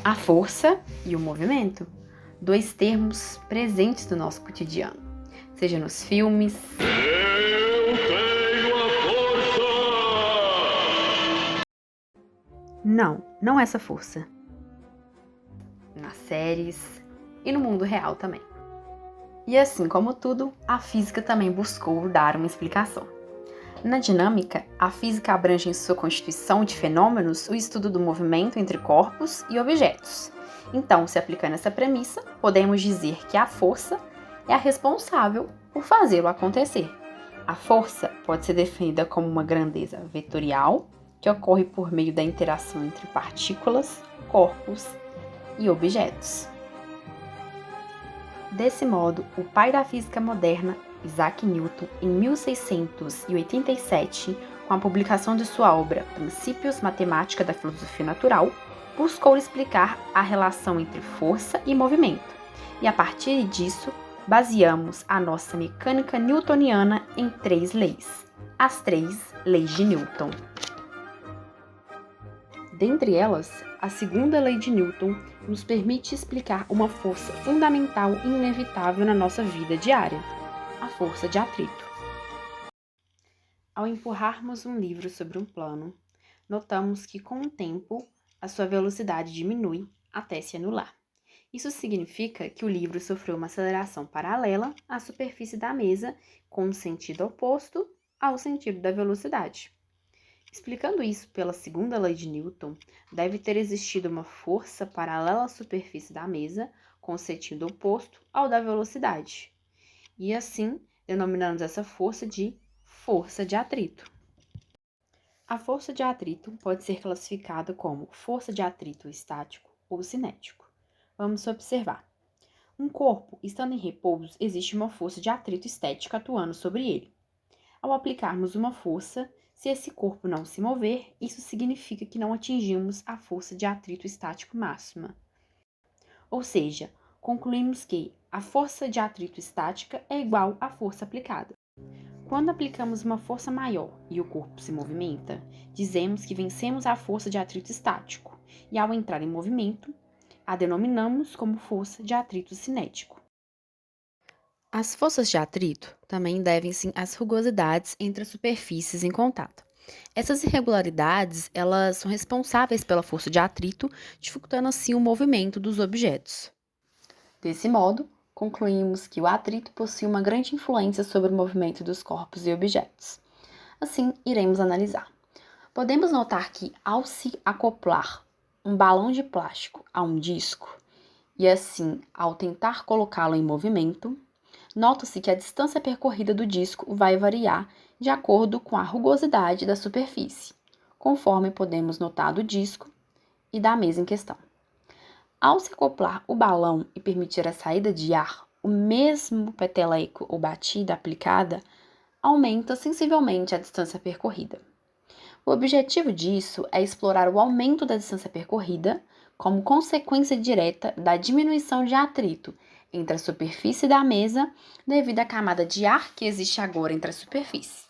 A força e o movimento, dois termos presentes no nosso cotidiano, seja nos filmes, Eu tenho a força! não essa força, nas séries e no mundo real também. E assim como tudo, a física também buscou dar uma explicação. Na dinâmica, a física abrange em sua constituição de fenômenos o estudo do movimento entre corpos e objetos. Então, se aplicando essa premissa, podemos dizer que a força é a responsável por fazê-lo acontecer. A força pode ser definida como uma grandeza vetorial, que ocorre por meio da interação entre partículas, corpos e objetos. Desse modo, o pai da física moderna, Isaac Newton, em 1687, com a publicação de sua obra Princípios Matemática da Filosofia Natural, buscou explicar a relação entre força e movimento, e a partir disso, baseamos a nossa mecânica newtoniana em 3 leis, as 3 leis de Newton. Dentre elas, a segunda lei de Newton nos permite explicar uma força fundamental e inevitável na nossa vida diária, a força de atrito. Ao empurrarmos um livro sobre um plano, notamos que com o tempo a sua velocidade diminui até se anular. Isso significa que o livro sofreu uma aceleração paralela à superfície da mesa com um sentido oposto ao sentido da velocidade. Explicando isso pela segunda lei de Newton, deve ter existido uma força paralela à superfície da mesa com sentido oposto ao da velocidade. E assim, denominamos essa força de força de atrito. A força de atrito pode ser classificada como força de atrito estático ou cinético. Vamos observar. Um corpo, estando em repouso, existe uma força de atrito estática atuando sobre ele. Ao aplicarmos uma força, se esse corpo não se mover, isso significa que não atingimos a força de atrito estático máxima. Ou seja, concluímos que a força de atrito estática é igual à força aplicada. Quando aplicamos uma força maior e o corpo se movimenta, dizemos que vencemos a força de atrito estático, e ao entrar em movimento, a denominamos como força de atrito cinético. As forças de atrito também devem-se às rugosidades entre as superfícies em contato. Essas irregularidades, elas são responsáveis pela força de atrito, dificultando assim o movimento dos objetos. Desse modo, concluímos que o atrito possui uma grande influência sobre o movimento dos corpos e objetos. Assim, iremos analisar. Podemos notar que, ao se acoplar um balão de plástico a um disco, e assim, ao tentar colocá-lo em movimento, nota-se que a distância percorrida do disco vai variar de acordo com a rugosidade da superfície, conforme podemos notar do disco e da mesa em questão. Ao se acoplar o balão e permitir a saída de ar, o mesmo peteleco ou batida aplicada aumenta sensivelmente a distância percorrida. O objetivo disso é explorar o aumento da distância percorrida como consequência direta da diminuição de atrito entre a superfície da mesa devido à camada de ar que existe agora entre a superfície.